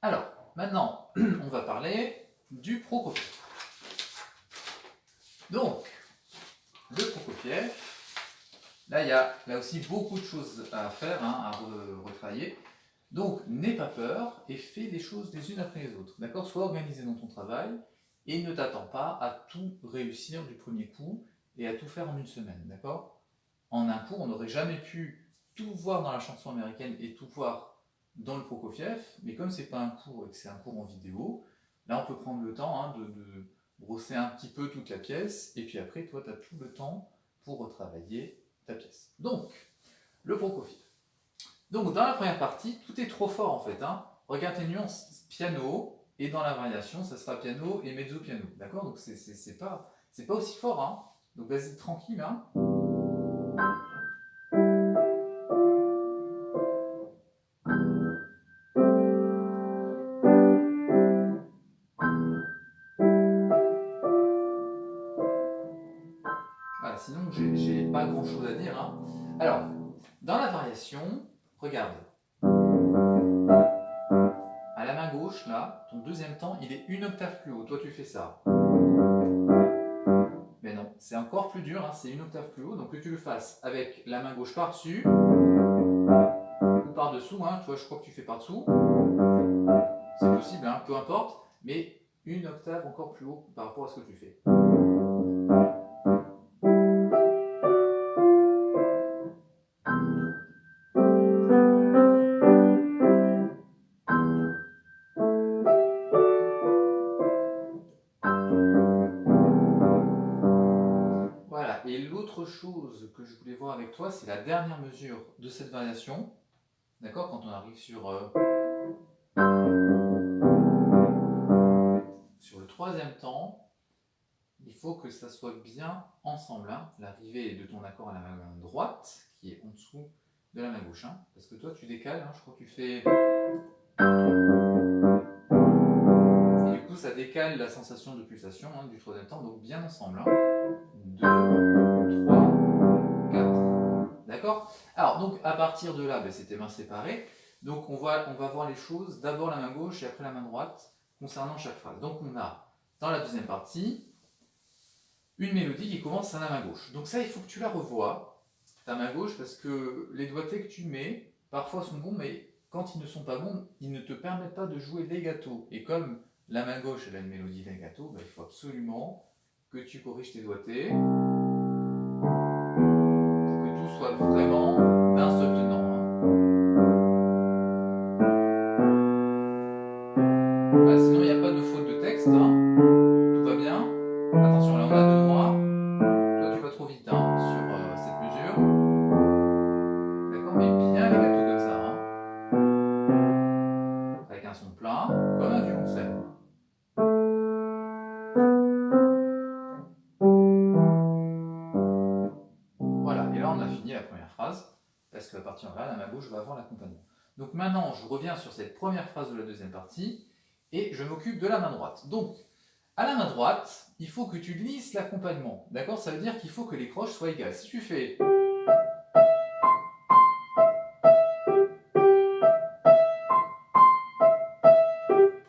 Alors, maintenant, on va parler du Prokofiev. Donc, le Prokofiev, là, il y a là aussi beaucoup de choses à faire, à retravailler. Donc, n'aie pas peur et fais les choses les unes après les autres. D'accord? Sois organisé dans ton travail et ne t'attends pas à tout réussir du premier coup et à tout faire en une semaine. D'accord? En un cours, on n'aurait jamais pu tout voir dans la chanson américaine et tout voir dans le Prokofiev, mais comme c'est pas un cours et que c'est un cours en vidéo, là on peut prendre le temps de brosser un petit peu toute la pièce, et puis après toi tu as tout le temps pour retravailler ta pièce. Donc, le Prokofiev. Donc dans la première partie, tout est trop fort en fait. Regarde tes nuances piano, et dans la variation, ça sera piano et mezzo piano. D'accord? Donc c'est pas aussi fort. Donc vas-y tranquille. Voilà, sinon j'ai pas grand chose à dire. Alors, dans la variation, regarde. À la main gauche, là, ton deuxième temps, il est une octave plus haut. Toi, tu fais ça. Mais non, c'est encore plus dur, c'est une octave plus haut. Donc que tu le fasses avec la main gauche par-dessus ou par-dessous. Tu vois, je crois que tu fais par-dessous. C'est possible, peu importe. Mais une octave encore plus haut par rapport à ce que tu fais. Voilà, et l'autre chose que je voulais voir avec toi, c'est la dernière mesure de cette variation. D'accord? Quand on arrive sur le troisième temps, il faut que ça soit bien ensemble. L'arrivée de ton accord à la main droite, qui est en dessous de la main gauche. Parce que toi, tu décales, je crois que tu fais... Et du coup, ça décale la sensation de pulsation du troisième temps, donc bien ensemble. 2, 3, 4. D'accord? Alors, donc, à partir de là, c'est tes mains séparées. Donc, on va voir les choses, d'abord la main gauche et après la main droite, concernant chaque phrase. Donc, on a, dans la deuxième partie, une mélodie qui commence à la main gauche. Donc ça, il faut que tu la revoies, ta main gauche, parce que les doigtés que tu mets, parfois sont bons, mais quand ils ne sont pas bons, ils ne te permettent pas de jouer legato. Et comme la main gauche, elle a une mélodie legato, il faut absolument que tu corriges tes doigtés, pour que tout soit vraiment d'un seul tenant. Voilà, sinon, il n'y a pas de faute de texte, tout va bien. Attention, là on a deux doigts. Toi, tu vas trop vite sur cette mesure. D'accord, mais bien legato comme ça. Avec un son plein, comme un violoncelle. Voilà, et là on a fini la première phrase, parce qu'à partir de là, la main gauche va avoir l'accompagnement. Donc maintenant, je reviens sur cette première phrase de la deuxième partie, et je m'occupe de la main droite. Donc, à la main droite, il faut que tu lisses l'accompagnement. D'accord? Ça veut dire qu'il faut que les croches soient égales. Si tu fais...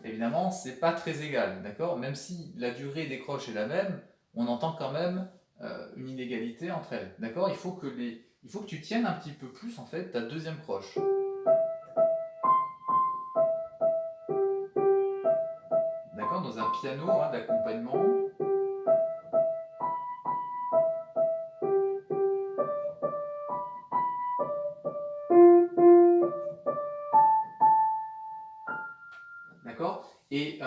Évidemment, c'est pas très égal, d'accord? Même si la durée des croches est la même, on entend quand même une inégalité entre elles, d'accord? Il faut que tu tiennes un petit peu plus, en fait, ta deuxième croche. D'accord? Dans un piano d'accompagnement. D'accord? Et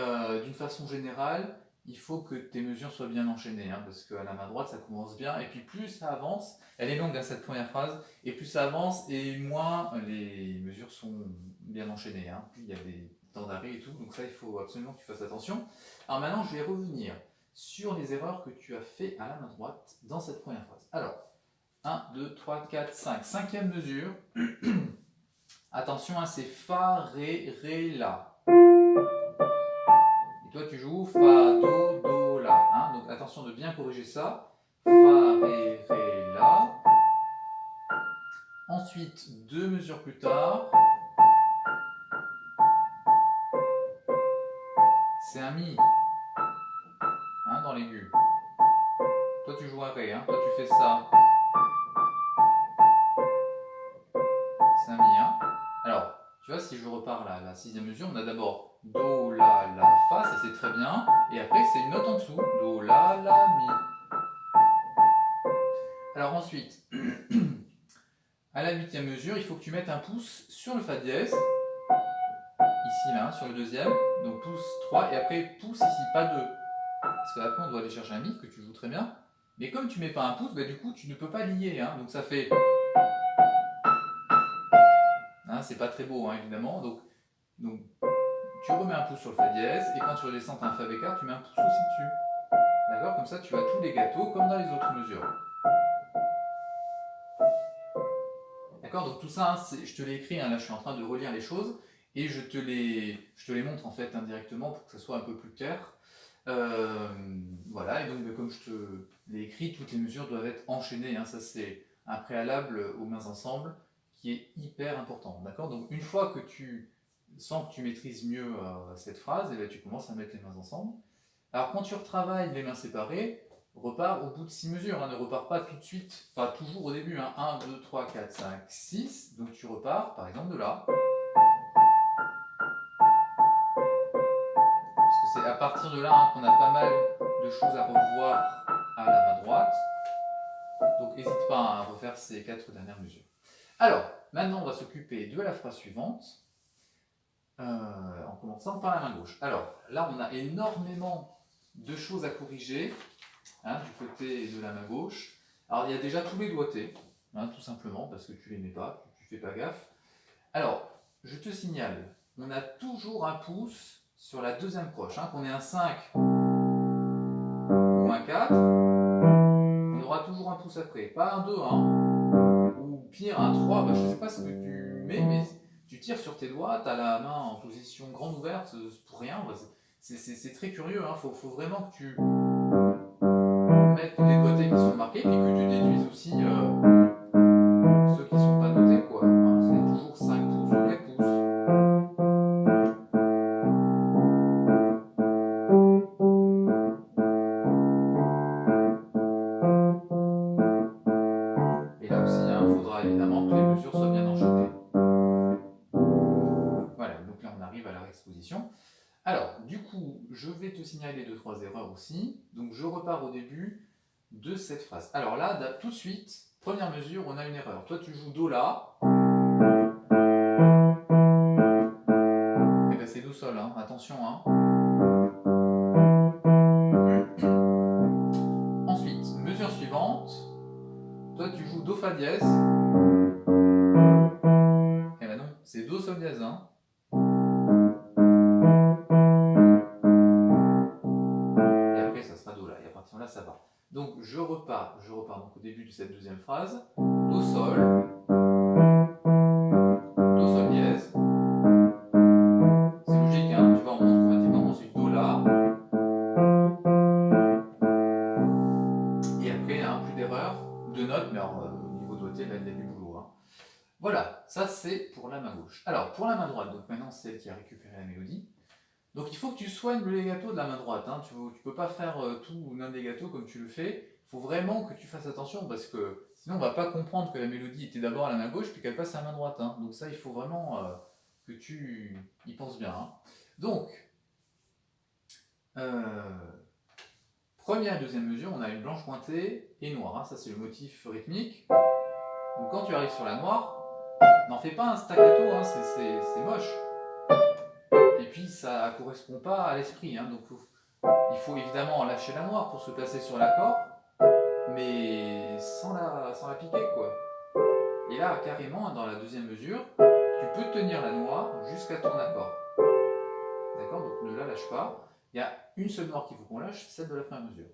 d'une façon générale, il faut que tes mesures soient bien enchaînées, parce qu'à la main droite, ça commence bien, et puis plus ça avance, elle est longue cette première phrase, et plus ça avance, et moins les mesures sont bien enchaînées, plus il y a des temps d'arrêt et tout, donc ça, il faut absolument que tu fasses attention. Alors maintenant, je vais revenir sur les erreurs que tu as fait à la main droite dans cette première phrase. Alors, 1, 2, 3, 4, 5. Cinquième mesure. Attention, c'est Fa, Ré, Ré, La. Et toi, tu joues Fa, Do, Do, La. Donc attention de bien corriger ça. Fa, Ré, Ré, La. Ensuite, deux mesures plus tard. c'est un Mi, hein, dans l'aigu. Toi tu joues un Ré, hein. Toi tu fais ça, c'est un Mi. Hein. Alors, tu vois, si je repars là, la sixième mesure, on a d'abord Do, La, Fa, ça c'est très bien. Et après, c'est une note en dessous. Do, La, Mi. Alors ensuite, à la huitième mesure, il faut que tu mettes un pouce sur le Fa dièse. Ici, là, sur le deuxième. Donc pouce 3 et après pouce ici, pas 2. Parce qu'après, on doit aller chercher un Mi que tu joues très bien. Mais comme tu mets pas un pouce, bah, du coup, tu ne peux pas lier. Hein. Donc ça fait... Hein, c'est pas très beau, hein, évidemment. Donc, tu remets un pouce sur le Fa dièse. Et quand tu redescends, tu as un Fa bécard, tu mets un pouce aussi dessus. D'accord. Comme ça, tu as tous les gâteaux comme dans les autres mesures. D'accord. Donc tout ça, hein, je te l'ai écrit. Hein, là, je suis en train de relire les choses. Et je te les montre en fait indirectement pour que ça soit un peu plus clair. Voilà, et donc comme je te l'ai écrit, toutes les mesures doivent être enchaînées. Hein, ça, c'est un préalable aux mains ensemble qui est hyper important. D'accord. Donc une fois que tu sens que tu maîtrises mieux cette phrase, et bien, tu commences à mettre les mains ensemble. Alors quand tu retravailles les mains séparées, repars au bout de 6 mesures. Hein, ne repars pas tout de suite, pas toujours au début. Hein, 1, 2, 3, 4, 5, 6. Donc tu repars par exemple de là. Parce que c'est à partir de là hein, qu'on a pas mal de choses à revoir à la main droite. Donc n'hésite pas à refaire ces 4 dernières mesures. Alors, maintenant on va s'occuper de la phrase suivante, en commençant par la main gauche. Alors, là on a énormément de choses à corriger, hein, du côté de la main gauche. Alors il y a déjà tous les doigtés, hein, tout simplement, parce que tu les mets pas, tu fais pas gaffe. Alors, je te signale, on a toujours un pouce sur la deuxième croche, hein, qu'on ait un 5 ou un 4, on aura toujours un pouce après, pas un 2, hein, ou pire un 3, bah, je ne sais pas ce que tu mets, mais tu tires sur tes doigts, tu as la main en position grande ouverte pour rien, bah, c'est très curieux, hein, faut vraiment que tu mettes les doigtés qui sont marqués, puis que tu déduises aussi ceux qui ne sont pas notés, quoi. Hein, c'est toujours 5 pouces ou 4 pouces. Et là aussi, il faudra évidemment que les mesures soient bien enchaînées. Voilà, donc là on arrive à la réexposition. Alors, du coup, je vais te signaler 2-3 erreurs aussi. Donc je repars au début de cette phrase. Alors là, tout de suite, première mesure, on a une erreur. Toi, tu joues Do La. Et bien c'est Do Sol, hein. Attention. Hein. Ensuite, mesure suivante. Toi, tu joues Do Fa dièse. Et ben non, c'est Do Sol dièse. Hein. Et après, ça sera Do La. Et à partir de là, ça va. Donc je repars donc au début de cette deuxième phrase. Do Sol. Do Sol dièse. C'est logique, hein, tu vois, on monte automatiquement. Ensuite Do La. Et après, plus d'erreurs, de notes, mais alors, au niveau doigté, là, il y a du boulot. Hein. Voilà, ça c'est pour la main gauche. Alors, pour la main droite, donc maintenant c'est elle qui a récupéré la mélodie. Donc il faut que tu soignes le legato de la main droite. Hein. Tu ne peux pas faire tout non legato comme tu le fais. Il faut vraiment que tu fasses attention parce que sinon on ne va pas comprendre que la mélodie était d'abord à la main gauche puis qu'elle passe à la main droite. Hein. Donc ça, il faut vraiment que tu y penses bien. Hein. Donc, première et deuxième mesure, on a une blanche pointée et noire. Hein. Ça, c'est le motif rythmique. Donc, quand tu arrives sur la noire, n'en fais pas un staccato, hein. C'est moche. Et puis, ça ne correspond pas à l'esprit. Hein. Donc, il faut évidemment lâcher la noire pour se placer sur l'accord, mais sans la piquer, quoi. Et là, carrément, dans la deuxième mesure, tu peux tenir la noire jusqu'à ton accord. D'accord. Donc, ne la lâche pas. Il y a une seule noire qu'il faut qu'on lâche, celle de la première mesure.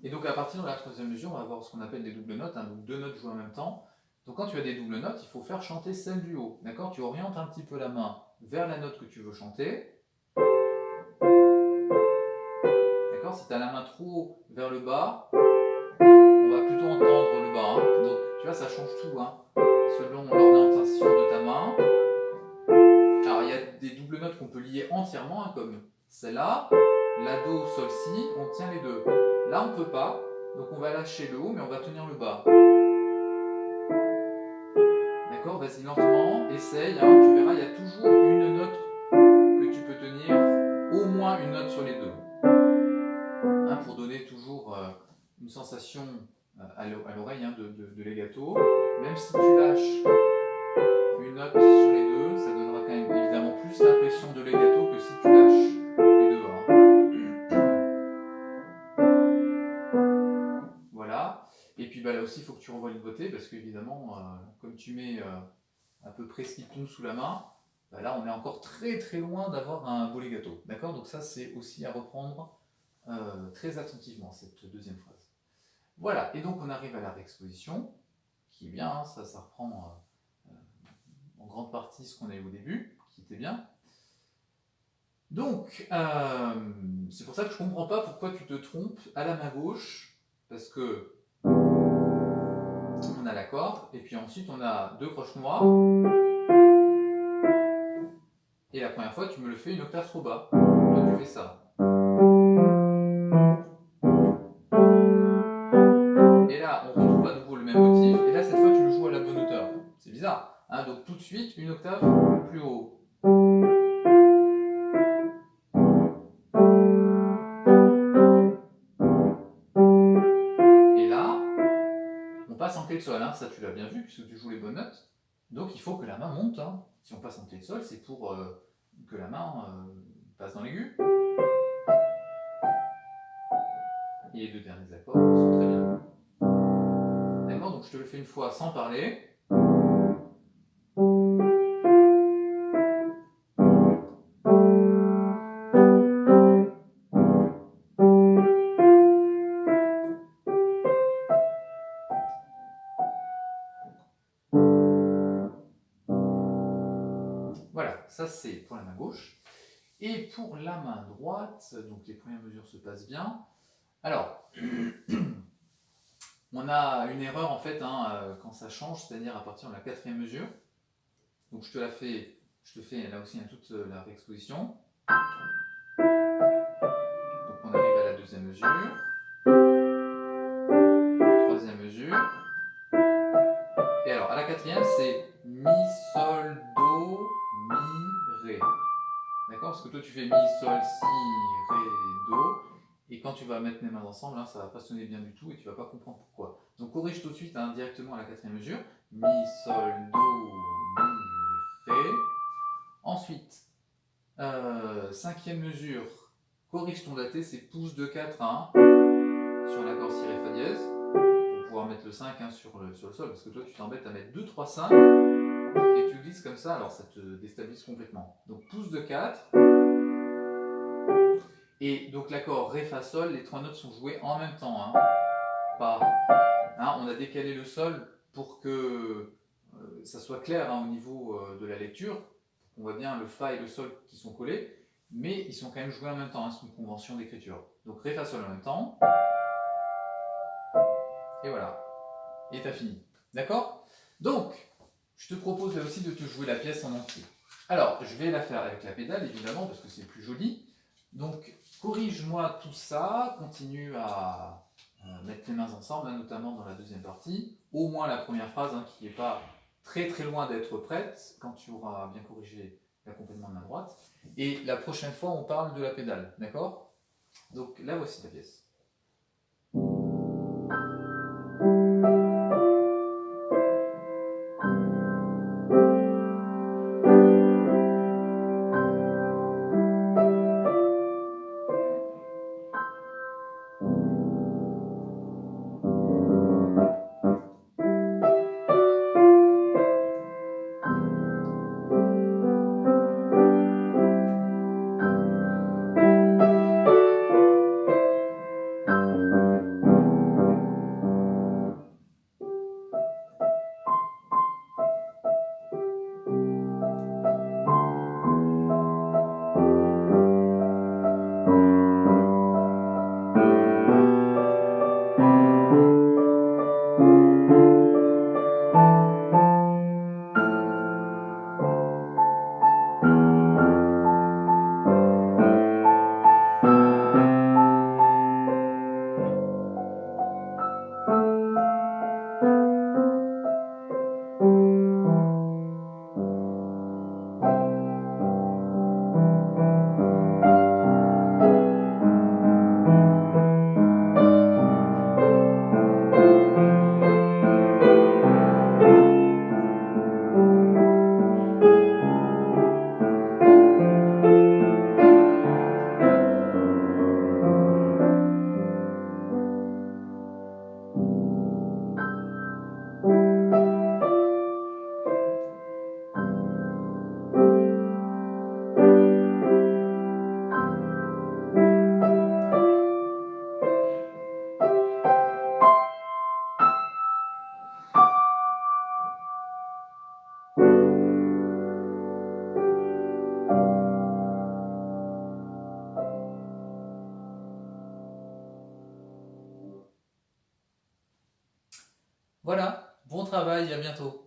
Et donc à partir de la troisième mesure, on va avoir ce qu'on appelle des doubles notes, hein, donc deux notes jouées en même temps, Donc quand tu as des doubles notes, il faut faire chanter celle du haut. D'accord? Tu orientes un petit peu la main vers la note que tu veux chanter. D'accord? Si tu as la main trop vers le bas, on va plutôt entendre le bas. Hein. Donc tu vois, ça change tout, hein, selon l'orientation de ta main. Alors il y a des doubles notes qu'on peut lier entièrement, hein, comme celle-là, la Do, Sol, Si, on tient les deux. Là on ne peut pas, donc on va lâcher le haut, mais on va tenir le bas. D'accord? Vas-y lentement, essaye, hein, tu verras, il y a toujours une note que tu peux tenir, au moins une note sur les deux. Hein, pour donner toujours une sensation à l'oreille, hein, de legato. Même si tu lâches une note sur les deux, ça donnera quand même évidemment plus l'impression de legato que si tu lâches les deux. Hein. Voilà. Et puis bah, là aussi, il faut que tu revoies le beauté parce qu'évidemment, comme tu mets à peu près ce qui tombe sous la main, bah là on est encore très très loin d'avoir un beau legato. D'accord? Donc ça c'est aussi à reprendre très attentivement, cette deuxième phrase. Voilà, et donc on arrive à la réexposition, qui est bien, hein, ça reprend en grande partie ce qu'on a eu au début, qui était bien. Donc, c'est pour ça que je ne comprends pas pourquoi tu te trompes à la main gauche, parce que on a l'accord, et puis ensuite on a deux croches noires, et la première fois tu me le fais une octave trop bas, donc tu fais ça. Et là on retrouve à nouveau le même motif, et là cette fois tu le joues à la bonne hauteur. C'est bizarre, hein, donc tout de suite une octave plus haut. Et là, on passe en clé de sol, hein, ça tu l'as bien vu puisque tu joues les bonnes notes. Donc il faut que la main monte. Hein. Si on passe en clé de sol, c'est pour que la main passe dans l'aigu. Et les deux derniers accords sont très bien. D'accord, donc je te le fais une fois sans parler. Voilà, ça c'est pour la main gauche. Et pour la main droite, donc les premières mesures se passent bien. Alors, on a une erreur en fait hein, quand ça change, c'est-à-dire à partir de la quatrième mesure. Donc je te fais là aussi hein, toute la réexposition. Donc on arrive à la deuxième mesure, troisième mesure, et alors à la quatrième c'est Mi, Sol, Do, Mi, Ré. D'accord? Parce que toi tu fais Mi, Sol, Si, Ré, Do, et quand tu vas mettre les mains ensemble, hein, ça ne va pas sonner bien du tout et tu ne vas pas comprendre pourquoi. Donc corrige tout de suite hein, directement à la quatrième mesure. Mi, Sol, Do, Mi, Ré. Ensuite, cinquième mesure, corrige ton daté, c'est pouce de 4 à 1 sur l'accord Si, Ré, Fa dièse, pour pouvoir mettre le 5 hein, sur le sol, parce que toi tu t'embêtes à mettre 2, 3, 5, et tu glisses comme ça, alors ça te déstabilise complètement. Donc pouce de 4, et donc l'accord Ré, Fa, Sol, les trois notes sont jouées en même temps, hein, pas, hein, on a décalé le Sol pour que ça soit clair hein, au niveau de la lecture, on voit bien le Fa et le Sol qui sont collés, mais ils sont quand même joués en même temps, hein, c'est une convention d'écriture. Donc Ré, Fa, Sol en même temps, et voilà, et t'as fini. D'accord? Donc, je te propose là aussi de te jouer la pièce en entier. Alors, je vais la faire avec la pédale, évidemment, parce que c'est plus joli. Donc, corrige-moi tout ça, continue à mettre les mains ensemble, hein, notamment dans la deuxième partie. Au moins la première phrase, hein, qui n'est pas très très loin d'être prête, quand tu auras bien corrigé l'accompagnement de main droite. Et la prochaine fois, on parle de la pédale, d'accord? Donc, là voici la pièce. Voilà, bon travail, à bientôt.